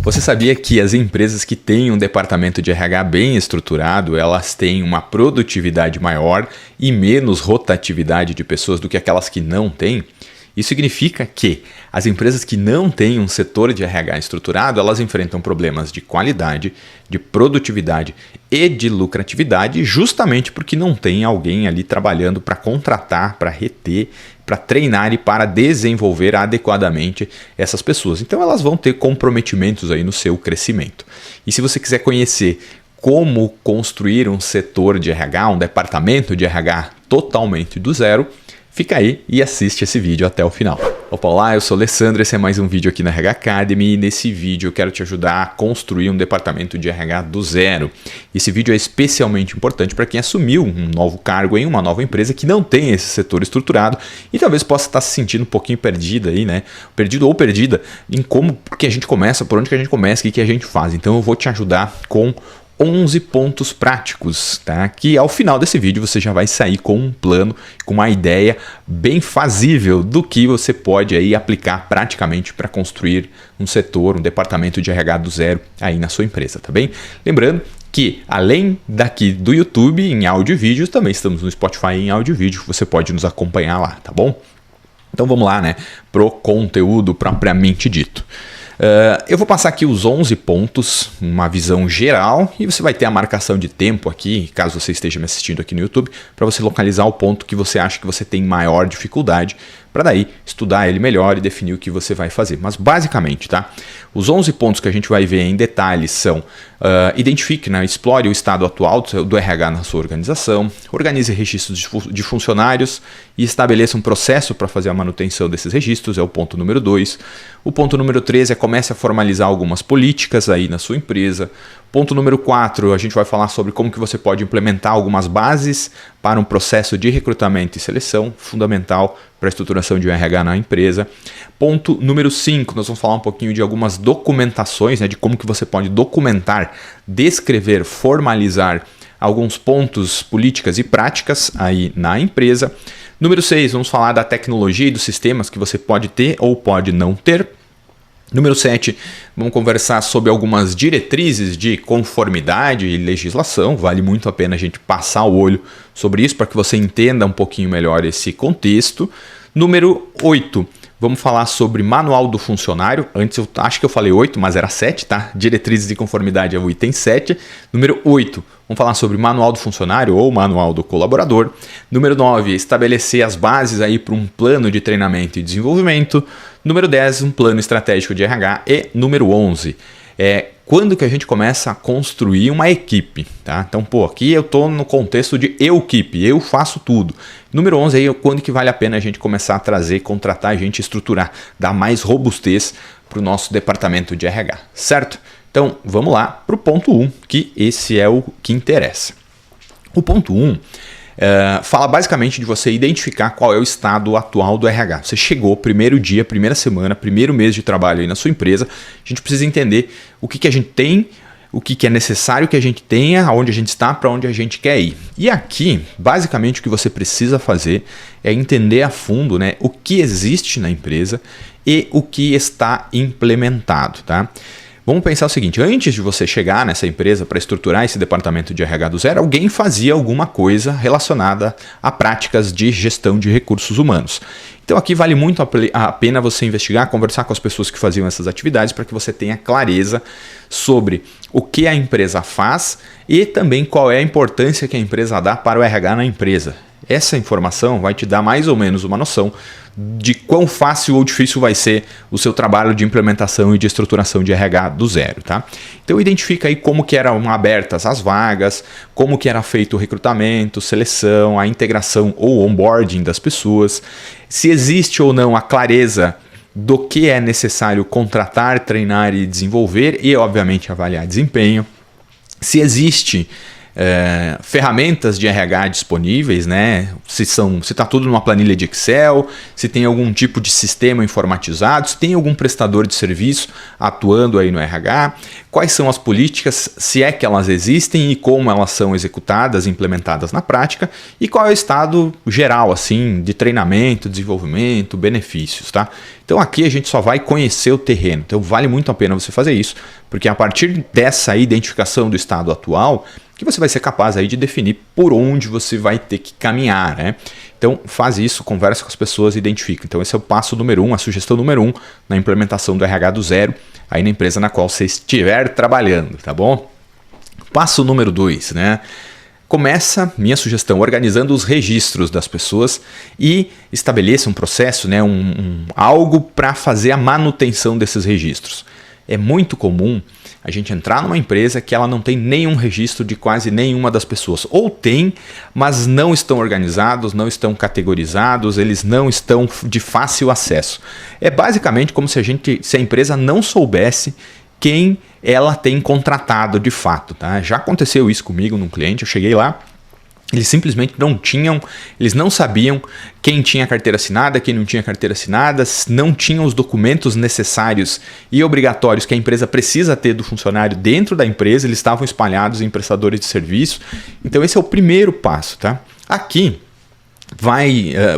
Você sabia que as empresas que têm um departamento de RH bem estruturado, elas têm uma produtividade maior e menos rotatividade de pessoas do que aquelas que não têm? Isso significa que as empresas que não têm um setor de RH estruturado, elas enfrentam problemas de qualidade, de produtividade e de lucratividade, justamente porque não tem alguém ali trabalhando para contratar, para reter, para treinar e para desenvolver adequadamente essas pessoas. Então elas vão ter comprometimentos aí no seu crescimento. E se você quiser conhecer como construir um setor de RH, um departamento de RH totalmente do zero, fica aí e assiste esse vídeo até o final. Opa, olá, eu sou o Alessandro, esse é mais um vídeo aqui na RH Academy e nesse vídeo eu quero te ajudar a construir um departamento de RH do zero. Esse vídeo é especialmente importante para quem assumiu um novo cargo em uma nova empresa que não tem esse setor estruturado e talvez possa estar se sentindo um pouquinho perdido aí, né? Perdido ou perdida em como que a gente começa, por onde que a gente começa, o que a gente faz. Então eu vou te ajudar com 11 pontos práticos, tá? Que ao final desse vídeo você já vai sair com um plano, com uma ideia bem fazível do que você pode aí aplicar praticamente para construir um setor, um departamento de RH do zero aí na sua empresa, tá bem? Lembrando que além daqui do YouTube em áudio e vídeo, também estamos no Spotify em áudio e vídeo, você pode nos acompanhar lá, tá bom? Então vamos lá, né? Pro conteúdo propriamente dito. Eu vou passar aqui os 11 pontos, uma visão geral, e você vai ter a marcação de tempo aqui, caso você esteja me assistindo aqui no YouTube, para você localizar o ponto que você acha que você tem maior dificuldade, para daí estudar ele melhor e definir o que você vai fazer. Mas basicamente, tá? Os 11 pontos que a gente vai ver em detalhes são: identifique, né, explore o estado atual do RH na sua organização, organize registros de funcionários e estabeleça um processo para fazer a manutenção desses registros, é o ponto número 2. O ponto número 3 é comece a formalizar algumas políticas aí na sua empresa. Ponto número 4, a gente vai falar sobre como que você pode implementar algumas bases para um processo de recrutamento e seleção, fundamental para a estruturação de um RH na empresa. Ponto número 5, nós vamos falar um pouquinho de algumas documentações, né, de como que você pode documentar, descrever, formalizar alguns pontos, políticas e práticas aí na empresa. Número 6, vamos falar da tecnologia e dos sistemas que você pode ter ou pode não ter. Número 7, vamos conversar sobre algumas diretrizes de conformidade e legislação. Vale muito a pena a gente passar o olho sobre isso para que você entenda um pouquinho melhor esse contexto. Número 8, vamos falar sobre manual do funcionário. Antes eu acho que eu falei 8, mas era 7, tá? Diretrizes de conformidade é o item 7. Número 8, vamos falar sobre manual do funcionário ou manual do colaborador. Número 9, estabelecer as bases aí para um plano de treinamento e desenvolvimento. Número 10, um plano estratégico de RH. E número 11, quando que a gente começa a construir uma equipe, tá? Então, aqui eu estou no contexto de eu-equipe, eu faço tudo. Número 11 aí, quando que vale a pena a gente começar a trazer, contratar gente, estruturar, dar mais robustez para o nosso departamento de RH, certo? Então, vamos lá para o ponto 1, que esse é o que interessa. O ponto 1 fala basicamente de você identificar qual é o estado atual do RH. Você chegou, primeiro dia, primeira semana, primeiro mês de trabalho aí na sua empresa, a gente precisa entender o que a gente tem, o que é necessário que a gente tenha, aonde a gente está, para onde a gente quer ir. E aqui, basicamente, o que você precisa fazer é entender a fundo, né, o que existe na empresa e o que está implementado, tá? Vamos pensar o seguinte, antes de você chegar nessa empresa para estruturar esse departamento de RH do zero, alguém fazia alguma coisa relacionada a práticas de gestão de recursos humanos. Então aqui vale muito a pena você investigar, conversar com as pessoas que faziam essas atividades para que você tenha clareza sobre o que a empresa faz e também qual é a importância que a empresa dá para o RH na empresa. Essa informação vai te dar mais ou menos uma noção de quão fácil ou difícil vai ser o seu trabalho de implementação e de estruturação de RH do zero, tá? Então identifica aí como que eram abertas as vagas, como que era feito o recrutamento, seleção, a integração ou onboarding das pessoas, se existe ou não a clareza do que é necessário contratar, treinar e desenvolver e, obviamente, avaliar desempenho, se existe ferramentas de RH disponíveis, né? Se está tudo numa planilha de Excel, se tem algum tipo de sistema informatizado, se tem algum prestador de serviço atuando aí no RH, quais são as políticas, se é que elas existem e como elas são executadas, implementadas na prática, e qual é o estado geral assim de treinamento, desenvolvimento, benefícios, tá? Então aqui a gente só vai conhecer o terreno, então vale muito a pena você fazer isso, porque a partir dessa identificação do estado atual, que você vai ser capaz aí de definir por onde você vai ter que caminhar, né? Então faz isso, conversa com as pessoas e identifica. Então esse é o passo número 1, a sugestão número 1 na implementação do RH do zero, aí na empresa na qual você estiver trabalhando, tá bom? Passo número 2, né? Começa, minha sugestão, organizando os registros das pessoas e estabeleça um processo, né, algo para fazer a manutenção desses registros. É muito comum a gente entrar numa empresa que ela não tem nenhum registro de quase nenhuma das pessoas. Ou tem, mas não estão organizados, não estão categorizados, eles não estão de fácil acesso. É basicamente como se a empresa não soubesse quem ela tem contratado de fato, tá? Já aconteceu isso comigo num cliente, eu cheguei lá, eles simplesmente eles não sabiam quem tinha carteira assinada, quem não tinha carteira assinada, não tinham os documentos necessários e obrigatórios que a empresa precisa ter do funcionário dentro da empresa, eles estavam espalhados em prestadores de serviço. Então esse é o primeiro passo, tá? Aqui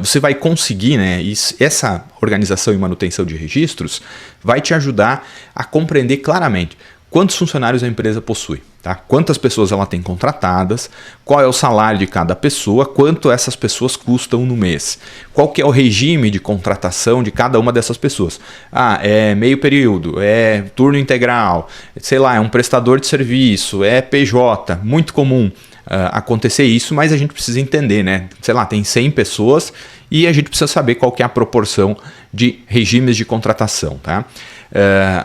você vai conseguir, né, essa organização e manutenção de registros vai te ajudar a compreender claramente quantos funcionários a empresa possui, tá? Quantas pessoas ela tem contratadas, qual é o salário de cada pessoa, quanto essas pessoas custam no mês, qual que é o regime de contratação de cada uma dessas pessoas. É meio período, é turno integral, sei lá, é um prestador de serviço, é PJ, muito comum acontecer isso, mas a gente precisa entender, né? Sei lá, tem 100 pessoas e a gente precisa saber qual que é a proporção de regimes de contratação, tá?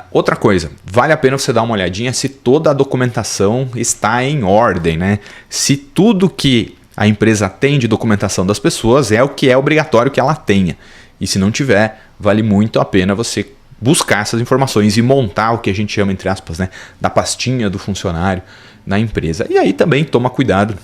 Outra coisa, vale a pena você dar uma olhadinha se toda a documentação está em ordem, né? Se tudo que a empresa tem de documentação das pessoas é o que é obrigatório que ela tenha. E se não tiver, vale muito a pena você buscar essas informações e montar o que a gente chama, entre aspas, né, da pastinha do funcionário na empresa. E aí também toma cuidado,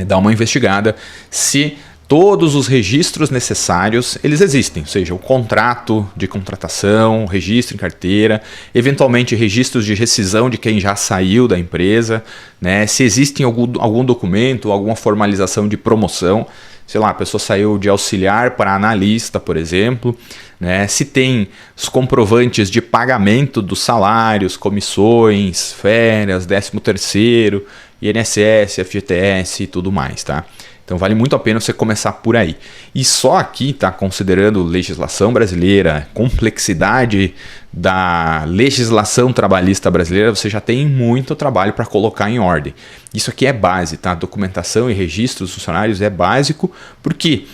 dá uma investigada se todos os registros necessários eles existem, ou seja, o contrato de contratação, registro em carteira, eventualmente registros de rescisão de quem já saiu da empresa, né? Se existe algum documento, alguma formalização de promoção, sei lá, a pessoa saiu de auxiliar para analista, por exemplo, né? Se tem os comprovantes de pagamento dos salários, comissões, férias, 13º, INSS, FGTS e tudo mais, tá? Então vale muito a pena você começar por aí. E só aqui, tá, considerando legislação brasileira, complexidade da legislação trabalhista brasileira, você já tem muito trabalho para colocar em ordem. Isso aqui é base, tá? Documentação e registro dos funcionários é básico, porque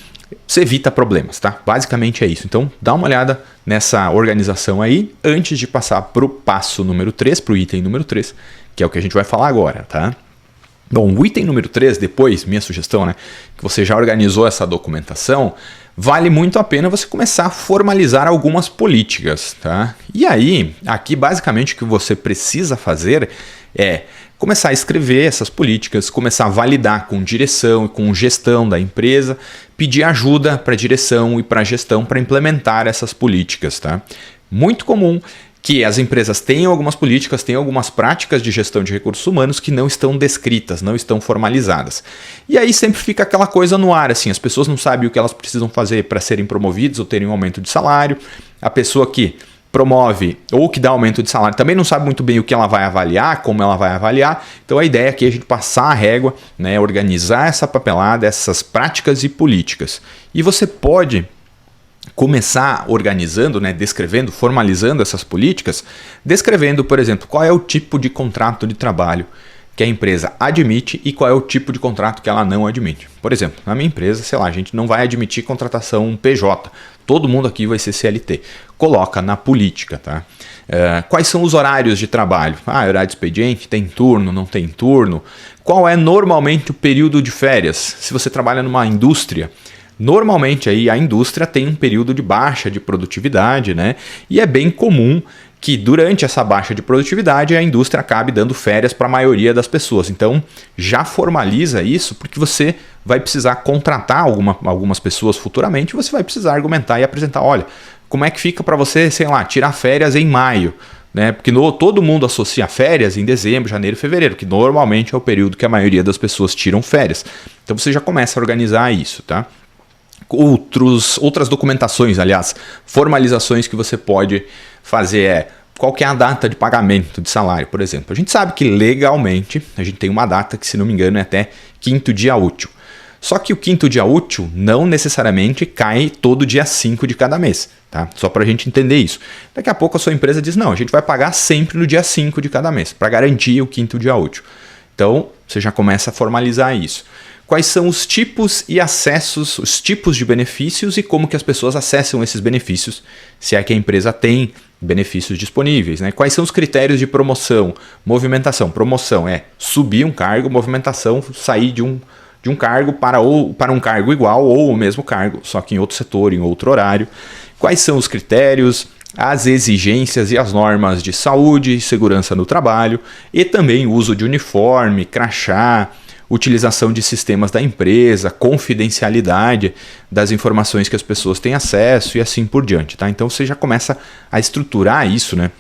você evita problemas, tá? Basicamente é isso. Então dá uma olhada nessa organização aí antes de passar para o passo número 3, para o item número 3, que é o que a gente vai falar agora, tá? Bom, o item número 3, depois, minha sugestão, né, que você já organizou essa documentação, vale muito a pena você começar a formalizar algumas políticas, tá? E aí, aqui basicamente o que você precisa fazer é começar a escrever essas políticas, começar a validar com direção e com gestão da empresa, pedir ajuda para a direção e para a gestão para implementar essas políticas, tá? Muito comum que as empresas tenham algumas políticas, tenham algumas práticas de gestão de recursos humanos que não estão descritas, não estão formalizadas. E aí sempre fica aquela coisa no ar, assim, as pessoas não sabem o que elas precisam fazer para serem promovidas ou terem um aumento de salário, a pessoa que promove ou que dá aumento de salário também não sabe muito bem o que ela vai avaliar, como ela vai avaliar. Então a ideia aqui é a gente passar a régua, né, organizar essa papelada, essas práticas e políticas. E você pode começar organizando, né, descrevendo, formalizando essas políticas, descrevendo, por exemplo, qual é o tipo de contrato de trabalho que a empresa admite e qual é o tipo de contrato que ela não admite. Por exemplo, na minha empresa, sei lá, a gente não vai admitir contratação PJ, todo mundo aqui vai ser CLT. Coloca na política, tá? Quais são os horários de trabalho? Horário de expediente, tem turno, não tem turno? Qual é normalmente o período de férias? Se você trabalha numa indústria, normalmente aí a indústria tem um período de baixa de produtividade, né? E é bem comum que durante essa baixa de produtividade a indústria acabe dando férias para a maioria das pessoas. Então já formaliza isso, porque você vai precisar contratar algumas pessoas futuramente, você vai precisar argumentar e apresentar, olha, como é que fica para você, sei lá, tirar férias em maio, né? Porque todo mundo associa férias em dezembro, janeiro e fevereiro, que normalmente é o período que a maioria das pessoas tiram férias. Então você já começa a organizar isso, tá? Outras documentações, aliás, formalizações que você pode fazer qual que é a data de pagamento de salário, por exemplo. A gente sabe que legalmente a gente tem uma data que, se não me engano, é até 5º dia útil. Só que o 5º dia útil não necessariamente cai todo dia 5 de cada mês, tá? Só para a gente entender isso. Daqui a pouco a sua empresa diz, não, a gente vai pagar sempre no dia 5 de cada mês, para garantir o 5º dia útil. Então, você já começa a formalizar isso. Quais são os tipos e acessos, os tipos de benefícios e como que as pessoas acessam esses benefícios, se é que a empresa tem benefícios disponíveis, né? Quais são os critérios de promoção, movimentação? Promoção é subir um cargo, movimentação, sair de um cargo para um cargo igual ou o mesmo cargo, só que em outro setor, em outro horário. Quais são os critérios, as exigências e as normas de saúde e segurança no trabalho e também o uso de uniforme, crachá, utilização de sistemas da empresa, confidencialidade das informações que as pessoas têm acesso e assim por diante, tá? Então você já começa a estruturar isso, né?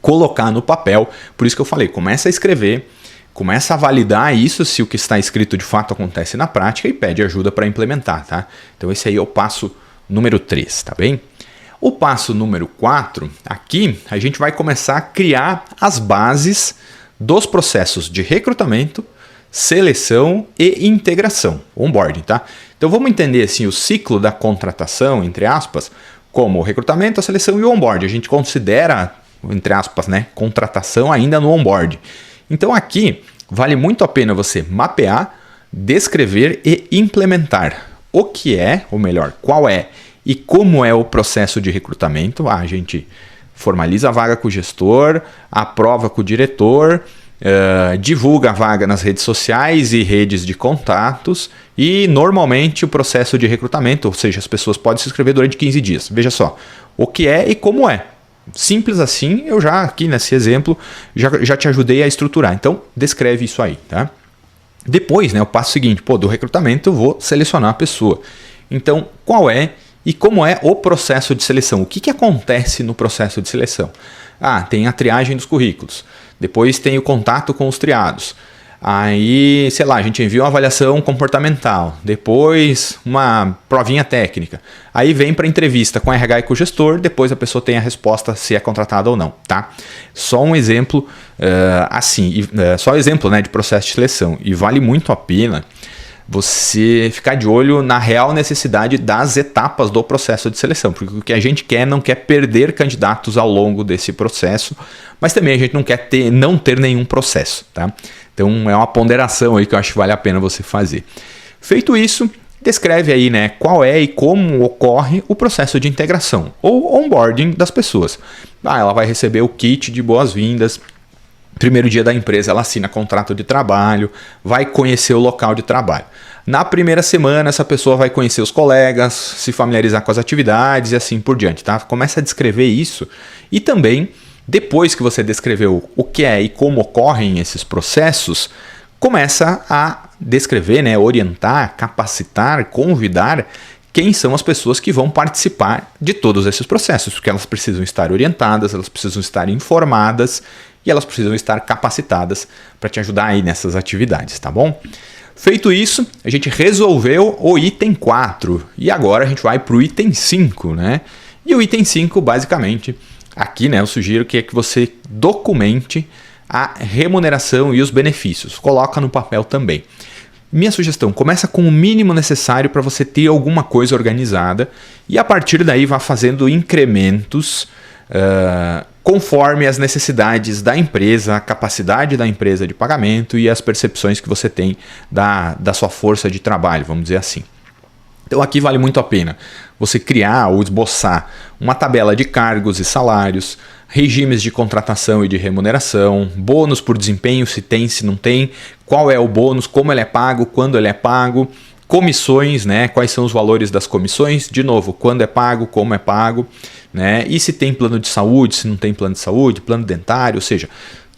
Colocar no papel, por isso que eu falei, começa a escrever, começa a validar isso, se o que está escrito de fato acontece na prática e pede ajuda para implementar, tá? Então esse aí é o passo número 3, tá bem? O passo número 4, aqui a gente vai começar a criar as bases dos processos de recrutamento, seleção e integração, onboarding, tá? Então vamos entender assim o ciclo da contratação, entre aspas, como o recrutamento, a seleção e o onboarding. A gente considera, entre aspas, né, contratação ainda no onboarding. Então aqui vale muito a pena você mapear, descrever e implementar o que é, ou melhor, qual é e como é o processo de recrutamento. A gente formaliza a vaga com o gestor, aprova com o diretor, divulga a vaga nas redes sociais e redes de contatos e normalmente o processo de recrutamento, ou seja, as pessoas podem se inscrever durante 15 dias. Veja só, o que é e como é. Simples assim, eu já aqui nesse exemplo já te ajudei a estruturar. Então, descreve isso aí, tá? Depois, né, o passo seguinte, do recrutamento eu vou selecionar a pessoa. Então, qual é e como é o processo de seleção? O que acontece no processo de seleção? Tem a triagem dos currículos. Depois tem o contato com os triados. Aí, sei lá, a gente envia uma avaliação comportamental. Depois, uma provinha técnica. Aí vem para entrevista com a RH e com o gestor. Depois a pessoa tem a resposta se é contratada ou não, tá? Só um exemplo só exemplo, né, de processo de seleção. E vale muito a pena você ficar de olho na real necessidade das etapas do processo de seleção, porque o que a gente não quer perder candidatos ao longo desse processo, mas também a gente não quer não ter nenhum processo, tá? Então é uma ponderação aí que eu acho que vale a pena você fazer. Feito isso, descreve aí, né, qual é e como ocorre o processo de integração ou onboarding das pessoas. Ela vai receber o kit de boas-vindas. Primeiro dia da empresa, ela assina contrato de trabalho, vai conhecer o local de trabalho. Na primeira semana, essa pessoa vai conhecer os colegas, se familiarizar com as atividades e assim por diante, tá? Começa a descrever isso e também, depois que você descreveu o que é e como ocorrem esses processos, começa a descrever, né, orientar, capacitar, convidar quem são as pessoas que vão participar de todos esses processos, porque elas precisam estar orientadas, elas precisam estar informadas e elas precisam estar capacitadas para te ajudar aí nessas atividades, tá bom? Feito isso, a gente resolveu o item 4 e agora a gente vai para o item 5, né? E o item 5, basicamente, aqui, né, eu sugiro que você documente a remuneração e os benefícios, coloca no papel também. Minha sugestão, começa com o mínimo necessário para você ter alguma coisa organizada e a partir daí vá fazendo incrementos conforme as necessidades da empresa, a capacidade da empresa de pagamento e as percepções que você tem da sua força de trabalho, vamos dizer assim. Então aqui vale muito a pena você criar ou esboçar uma tabela de cargos e salários, regimes de contratação e de remuneração, bônus por desempenho, se tem, se não tem, qual é o bônus, como ele é pago, quando ele é pago, comissões, né? Quais são os valores das comissões, de novo, quando é pago, como é pago. né? E se tem plano de saúde, se não tem plano de saúde, plano dentário, ou seja,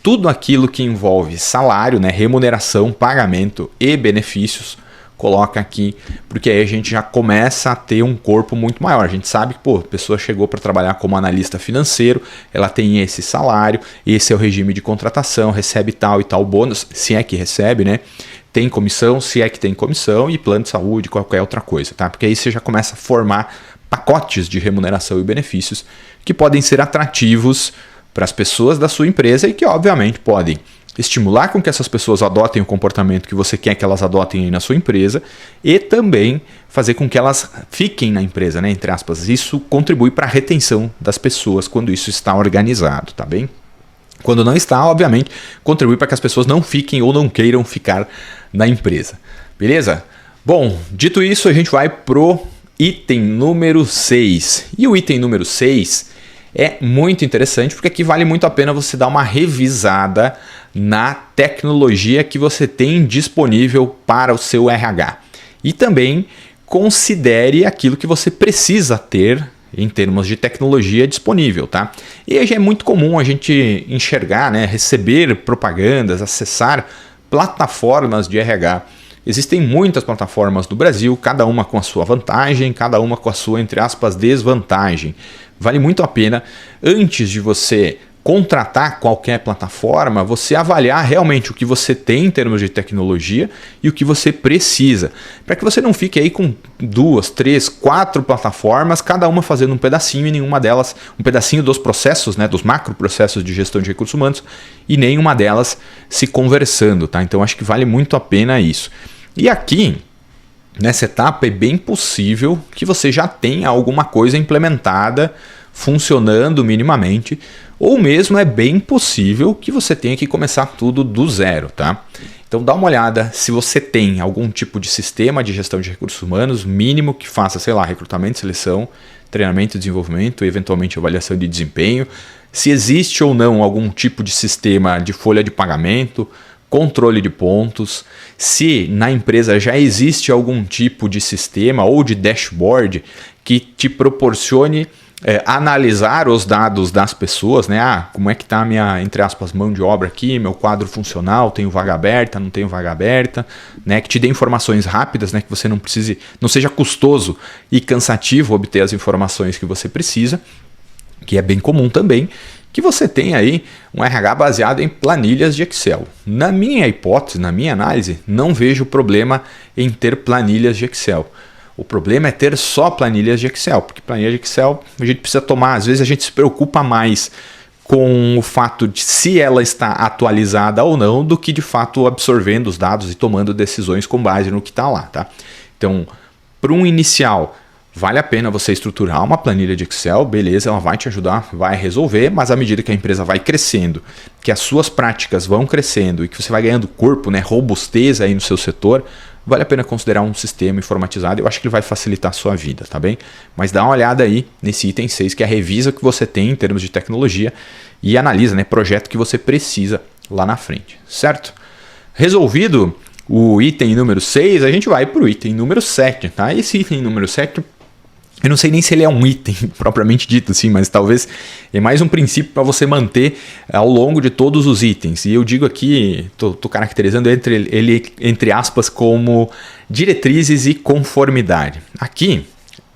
tudo aquilo que envolve salário, né, remuneração, pagamento e benefícios, coloca aqui, porque aí a gente já começa a ter um corpo muito maior. A gente sabe que, a pessoa chegou para trabalhar como analista financeiro, ela tem esse salário, esse é o regime de contratação, recebe tal e tal bônus, se é que recebe, né? Tem comissão, se é que tem comissão, e plano de saúde, qualquer outra coisa, tá? Porque aí você já começa a formar pacotes de remuneração e benefícios que podem ser atrativos para as pessoas da sua empresa e que, obviamente, podem estimular com que essas pessoas adotem o comportamento que você quer que elas adotem aí na sua empresa e também fazer com que elas fiquem na empresa, né, entre aspas. Isso contribui para a retenção das pessoas quando isso está organizado, tá bem? Quando não está, obviamente, contribui para que as pessoas não fiquem ou não queiram ficar na empresa. Beleza? Bom, dito isso, a gente vai pro item número 6. E o item número 6 é muito interessante porque aqui vale muito a pena você dar uma revisada na tecnologia que você tem disponível para o seu RH. E também considere aquilo que você precisa ter em termos de tecnologia disponível, tá? E hoje é muito comum a gente enxergar, né, receber propagandas, acessar plataformas de RH. Existem muitas plataformas do Brasil, cada uma com a sua vantagem, cada uma com a sua, entre aspas, desvantagem. Vale muito a pena, antes de você contratar qualquer plataforma, você avaliar realmente o que você tem em termos de tecnologia e o que você precisa, para que você não fique aí com 2, 3, 4 plataformas, cada uma fazendo um pedacinho e nenhuma delas, um pedacinho dos processos, né, dos macroprocessos de gestão de recursos humanos, e nenhuma delas se conversando, tá? Então acho que vale muito a pena isso. E aqui, nessa etapa, é bem possível que você já tenha alguma coisa implementada, funcionando minimamente, ou mesmo é bem possível que você tenha que começar tudo do zero, tá? Então dá uma olhada se você tem algum tipo de sistema de gestão de recursos humanos mínimo que faça, sei lá, recrutamento, seleção, treinamento, desenvolvimento, eventualmente avaliação de desempenho, se existe ou não algum tipo de sistema de folha de pagamento, controle de pontos, se na empresa já existe algum tipo de sistema ou de dashboard que te proporcione analisar os dados das pessoas, né? Como é que está a minha, entre aspas, mão de obra aqui, meu quadro funcional, tenho vaga aberta, não tenho vaga aberta, né? Que te dê informações rápidas, né? Que você não seja custoso e cansativo obter as informações que você precisa, que é bem comum também, que você tenha aí um RH baseado em planilhas de Excel. Na minha hipótese, na minha análise, não vejo problema em ter planilhas de Excel. O problema é ter só planilhas de Excel, porque planilha de Excel a gente precisa tomar, às vezes a gente se preocupa mais com o fato de se ela está atualizada ou não, do que de fato absorvendo os dados e tomando decisões com base no que está lá, tá? Então, para um inicial, vale a pena você estruturar uma planilha de Excel, beleza, ela vai te ajudar, vai resolver, mas à medida que a empresa vai crescendo, que as suas práticas vão crescendo e que você vai ganhando corpo, né, robustez aí no seu setor, vale a pena considerar um sistema informatizado. Eu acho que ele vai facilitar a sua vida, tá bem? Mas dá uma olhada aí nesse item 6, que é a revisa o que você tem em termos de tecnologia e analisa, né, projeto que você precisa lá na frente, certo? Resolvido o item número 6, a gente vai para o item número 7, tá? Esse item número 7, eu não sei nem se ele é um item propriamente dito, assim, mas talvez é mais um princípio para você manter ao longo de todos os itens. E eu digo aqui, estou caracterizando ele entre aspas como diretrizes e conformidade. Aqui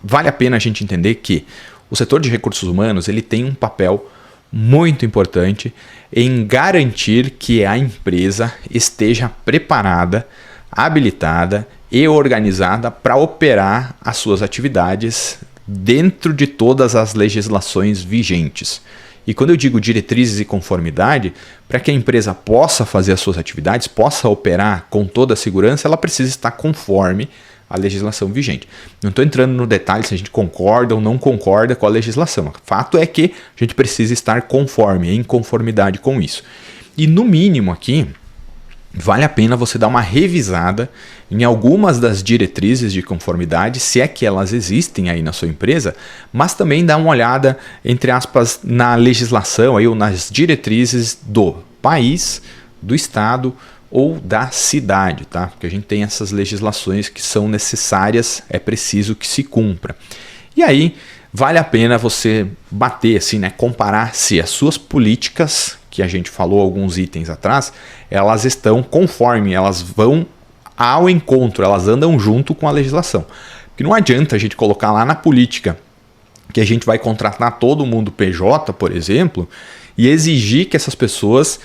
vale a pena a gente entender que o setor de recursos humanos ele tem um papel muito importante em garantir que a empresa esteja preparada, habilitada e organizada para operar as suas atividades dentro de todas as legislações vigentes. E quando eu digo diretrizes e conformidade, para que a empresa possa fazer as suas atividades, possa operar com toda a segurança, ela precisa estar conforme a legislação vigente. Não estou entrando no detalhe se a gente concorda ou não concorda com a legislação. O fato é que a gente precisa estar conforme, em conformidade com isso. E no mínimo aqui, vale a pena você dar uma revisada em algumas das diretrizes de conformidade, se é que elas existem aí na sua empresa, mas também dar uma olhada, entre aspas, na legislação aí, ou nas diretrizes do país, do estado ou da cidade, tá? Porque a gente tem essas legislações que são necessárias, é preciso que se cumpra. E aí vale a pena você bater assim, né, comparar se as suas políticas, que a gente falou alguns itens atrás, elas estão conforme, elas vão ao encontro, elas andam junto com a legislação. Porque não adianta a gente colocar lá na política que a gente vai contratar todo mundo PJ, por exemplo, e exigir que essas pessoas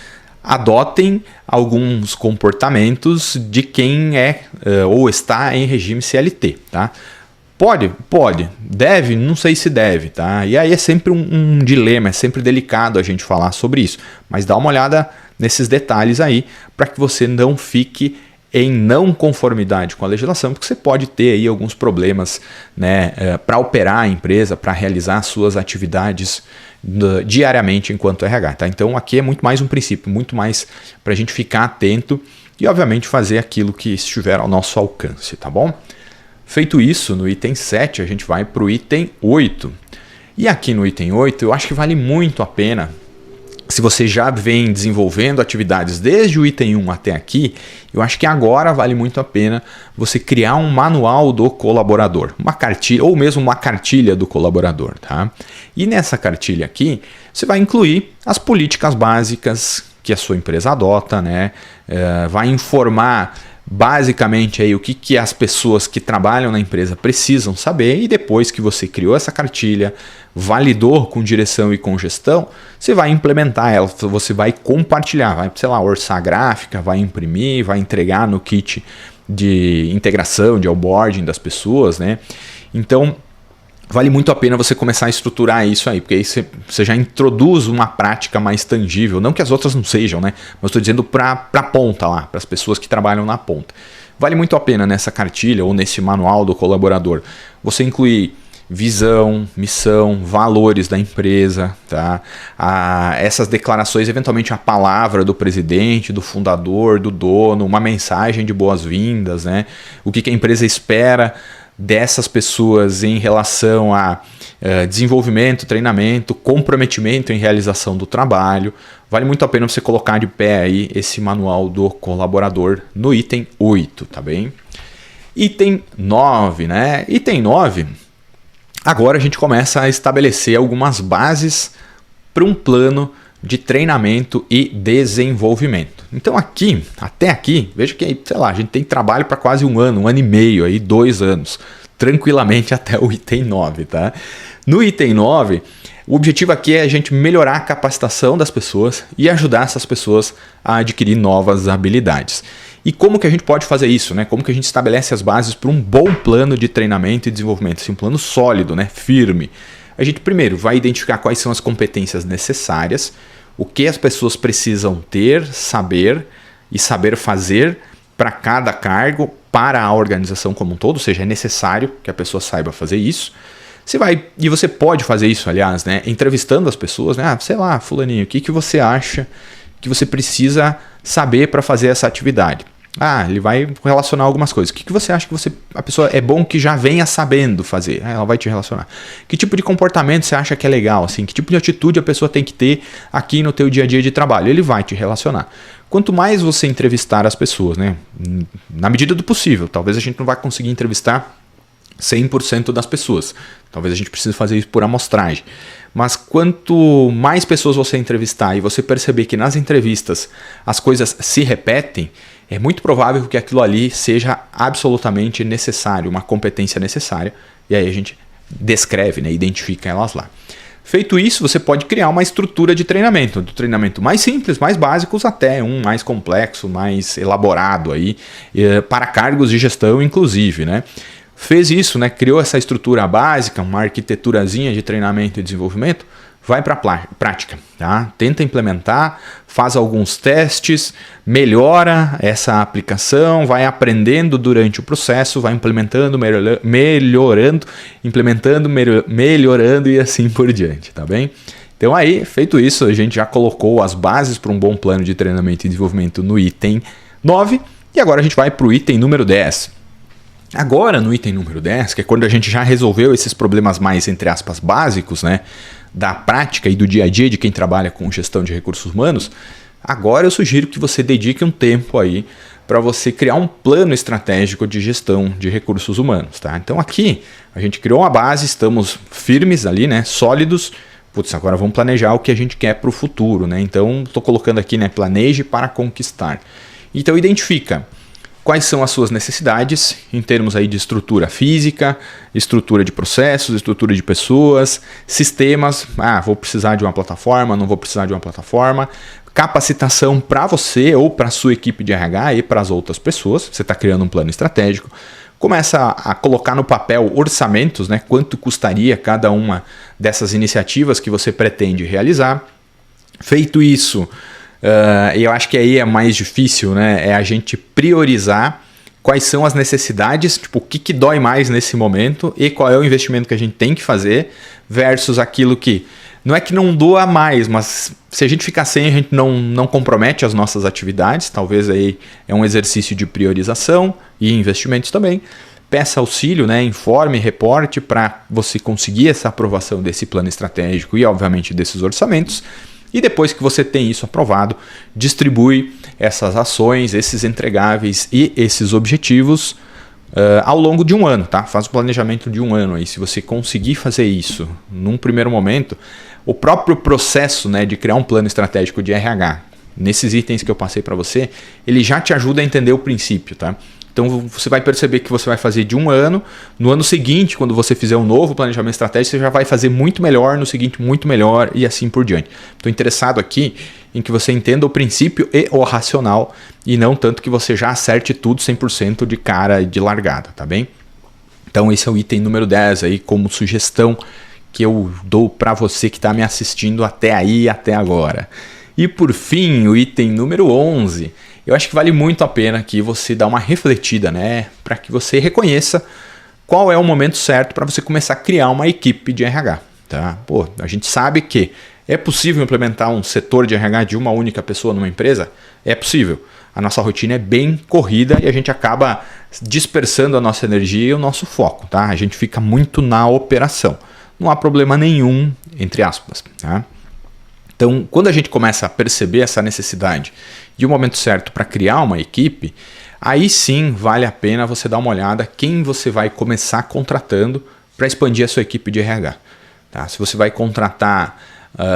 adotem alguns comportamentos de quem é ou está em regime CLT, tá? Pode. Deve? Não sei se deve, tá? E aí é sempre um dilema, é sempre delicado a gente falar sobre isso. Mas dá uma olhada nesses detalhes aí para que você não fique em não conformidade com a legislação, porque você pode ter aí alguns problemas, né, para operar a empresa, para realizar suas atividades diariamente enquanto RH, tá? Então aqui é muito mais um princípio, muito mais para a gente ficar atento e obviamente fazer aquilo que estiver ao nosso alcance, tá bom? Feito isso, no item 7 a gente vai para o item 8. E aqui no item 8 eu acho que vale muito a pena, se você já vem desenvolvendo atividades desde o item 1 até aqui, eu acho que agora vale muito a pena você criar um manual do colaborador, uma cartilha ou mesmo uma cartilha do colaborador, tá? E nessa cartilha aqui, você vai incluir as políticas básicas que a sua empresa adota, né? Vai informar basicamente aí o que as pessoas que trabalham na empresa precisam saber, e depois que você criou essa cartilha, validou com direção e com gestão, você vai implementar ela, você vai compartilhar, vai, sei lá, orçar gráfica, vai imprimir, vai entregar no kit de integração, de onboarding das pessoas, né? Então, vale muito a pena você começar a estruturar isso aí, porque aí você já introduz uma prática mais tangível, não que as outras não sejam, né? Mas estou dizendo para a ponta lá, para as pessoas que trabalham na ponta. Vale muito a pena nessa cartilha ou nesse manual do colaborador você incluir visão, missão, valores da empresa, tá? Essas declarações, eventualmente a palavra do presidente, do fundador, do dono, uma mensagem de boas-vindas, né? O que a empresa espera dessas pessoas em relação a desenvolvimento, treinamento, comprometimento em realização do trabalho. Vale muito a pena você colocar de pé aí esse manual do colaborador no item 8, tá bem? Item 9, né? Item 9, agora a gente começa a estabelecer algumas bases para um plano de treinamento e desenvolvimento. Então aqui, até aqui, veja que, sei lá, a gente tem trabalho para quase um ano e meio, aí, 2 anos, tranquilamente até o item 9, tá? No item 9, o objetivo aqui é a gente melhorar a capacitação das pessoas e ajudar essas pessoas a adquirir novas habilidades. E como que a gente pode fazer isso, né? Como que a gente estabelece as bases para um bom plano de treinamento e desenvolvimento, assim, um plano sólido, né? Firme. A gente primeiro vai identificar quais são as competências necessárias, o que as pessoas precisam ter, saber e saber fazer para cada cargo, para a organização como um todo, ou seja, é necessário que a pessoa saiba fazer isso. E você pode fazer isso, aliás, né, entrevistando as pessoas, né? Sei lá, fulaninho, o que você acha que você precisa saber para fazer essa atividade? Ele vai relacionar algumas coisas. O que você acha que a pessoa é bom que já venha sabendo fazer? Ela vai te relacionar. Que tipo de comportamento você acha que é legal? Assim? Que tipo de atitude a pessoa tem que ter aqui no teu dia a dia de trabalho? Ele vai te relacionar. Quanto mais você entrevistar as pessoas, né? Na medida do possível, talvez a gente não vai conseguir entrevistar 100% das pessoas. Talvez a gente precise fazer isso por amostragem. Mas quanto mais pessoas você entrevistar e você perceber que nas entrevistas as coisas se repetem, é muito provável que aquilo ali seja absolutamente necessário, uma competência necessária, e aí a gente descreve, né, identifica elas lá. Feito isso, você pode criar uma estrutura de treinamento, do treinamento mais simples, mais básicos, até um mais complexo, mais elaborado aí, para cargos de gestão inclusive, né? Fez isso, né? Criou essa estrutura básica, uma arquiteturazinha de treinamento e desenvolvimento, vai para a prática, tá? Tenta implementar, faz alguns testes, melhora essa aplicação, vai aprendendo durante o processo, vai implementando, melhorando, melhorando e assim por diante, tá bem? Então aí, feito isso, a gente já colocou as bases para um bom plano de treinamento e desenvolvimento no item 9 e agora a gente vai para o item número 10. Agora, no item número 10, que é quando a gente já resolveu esses problemas mais, entre aspas, básicos, né, da prática e do dia a dia de quem trabalha com gestão de recursos humanos, agora eu sugiro que você dedique um tempo aí para você criar um plano estratégico de gestão de recursos humanos, tá? Então aqui A gente criou uma base, estamos firmes ali, né? Sólidos. Putz, agora vamos planejar o que a gente quer para o futuro, né? Então, estou colocando aqui, né? Planeje para conquistar. Então, identifica quais são as suas necessidades em termos aí de estrutura física, estrutura de processos, estrutura de pessoas, sistemas. Vou precisar de uma plataforma, não vou precisar de uma plataforma. Capacitação para você ou para a sua equipe de RH e para as outras pessoas. Você está criando um plano estratégico. Começa a colocar no papel orçamentos, né? Quanto custaria cada uma dessas iniciativas que você pretende realizar. Feito isso, eu acho que aí é mais difícil, né? É a gente priorizar quais são as necessidades, tipo, o que dói mais nesse momento e qual é o investimento que a gente tem que fazer versus aquilo que não é que não doa mais, mas se a gente ficar sem, a gente não compromete as nossas atividades. Talvez aí é um exercício de priorização e investimentos também. Peça auxílio, né? Informe, reporte para você conseguir essa aprovação desse plano estratégico e, obviamente, desses orçamentos. E depois que você tem isso aprovado, distribui essas ações, esses entregáveis e esses objetivos ao longo de um ano, tá? Faz o planejamento de um ano aí. Se você conseguir fazer isso num primeiro momento, o próprio processo, né, de criar um plano estratégico de RH, nesses itens que eu passei para você, ele já te ajuda a entender o princípio, tá? Então você vai perceber que você vai fazer de um ano, no ano seguinte, quando você fizer um novo planejamento estratégico, você já vai fazer muito melhor, no seguinte muito melhor e assim por diante. Estou interessado aqui em que você entenda o princípio e o racional e não tanto que você já acerte tudo 100% de cara e de largada, tá bem? Então esse é o item número 10 aí como sugestão que eu dou para você que está me assistindo até aí, até agora. E por fim, o item número 11, eu acho que vale muito a pena que você dá uma refletida, né? Para que você reconheça qual é o momento certo para você começar a criar uma equipe de RH. Tá? Pô, a gente sabe que é possível implementar um setor de RH de uma única pessoa numa empresa? É possível. A nossa rotina é bem corrida e a gente acaba dispersando a nossa energia e o nosso foco. Tá? A gente fica muito na operação. Não há problema nenhum, entre aspas. Tá? Então, quando a gente começa a perceber essa necessidade de um momento certo para criar uma equipe, aí sim vale a pena você dar uma olhada quem você vai começar contratando para expandir a sua equipe de RH. Tá? Se você vai contratar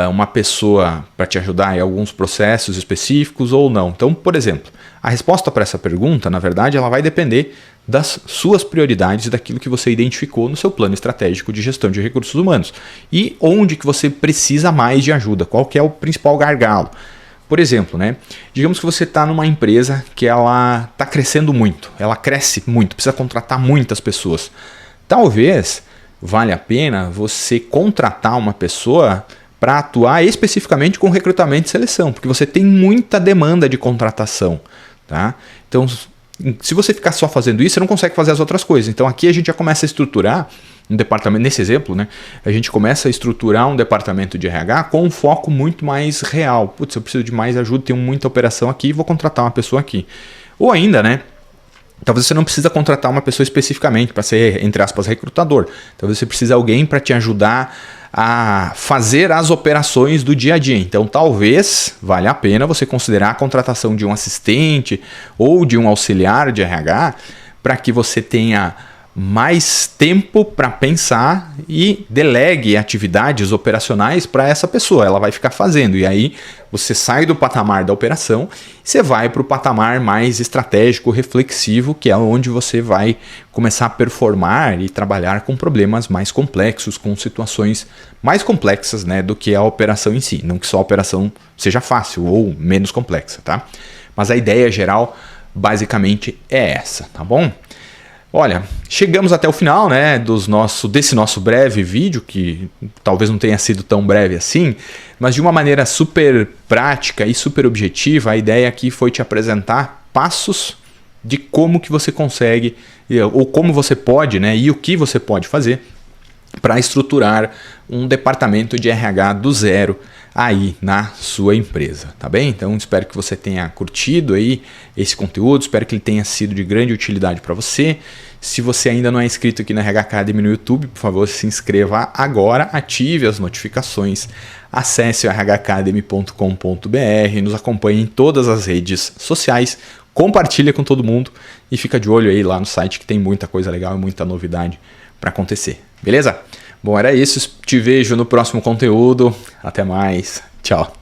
uma pessoa para te ajudar em alguns processos específicos ou não. Então, por exemplo, a resposta para essa pergunta, na verdade, ela vai depender das suas prioridades e daquilo que você identificou no seu plano estratégico de gestão de recursos humanos. E onde que você precisa mais de ajuda, qual que é o principal gargalo. Por exemplo, né? Digamos que você está numa empresa que ela está crescendo muito, ela cresce muito, precisa contratar muitas pessoas. Talvez valha a pena você contratar uma pessoa para atuar especificamente com recrutamento e seleção, porque você tem muita demanda de contratação. Tá? Então, se você ficar só fazendo isso, você não consegue fazer as outras coisas. Então aqui a gente já começa a estruturar um departamento, nesse exemplo, né? A gente começa a estruturar um departamento de RH com um foco muito mais real. Putz, eu preciso de mais ajuda, tenho muita operação aqui, vou contratar uma pessoa aqui. Ou ainda, né? Talvez você não precisa contratar uma pessoa especificamente para ser, entre aspas, recrutador. Talvez você precise de alguém para te ajudar a fazer as operações do dia a dia. Então, talvez valha a pena você considerar a contratação de um assistente ou de um auxiliar de RH para que você tenha mais tempo para pensar e delegue atividades operacionais para essa pessoa. Ela vai ficar fazendo. E aí você sai do patamar da operação e você vai para o patamar mais estratégico, reflexivo, que é onde você vai começar a performar e trabalhar com problemas mais complexos, com situações mais complexas, né, do que a operação em si. Não que só a operação seja fácil ou menos complexa, tá? Mas a ideia geral basicamente é essa, tá bom? Olha, chegamos até o final, né, desse nosso breve vídeo, que talvez não tenha sido tão breve assim, mas de uma maneira super prática e super objetiva. A ideia aqui foi te apresentar passos de como que você consegue, ou como você pode, né, e o que você pode fazer para estruturar um departamento de RH do zero aí na sua empresa, tá bem? Então espero que você tenha curtido aí esse conteúdo, espero que ele tenha sido de grande utilidade para você. Se você ainda não é inscrito aqui na RH Academy no YouTube, por favor, se inscreva agora, ative as notificações, acesse o rhacademy.com.br, nos acompanhe em todas as redes sociais, compartilha com todo mundo e fica de olho aí lá no site que tem muita coisa legal e muita novidade para acontecer, beleza? Bom, era isso. Te vejo no próximo conteúdo. Até mais. Tchau.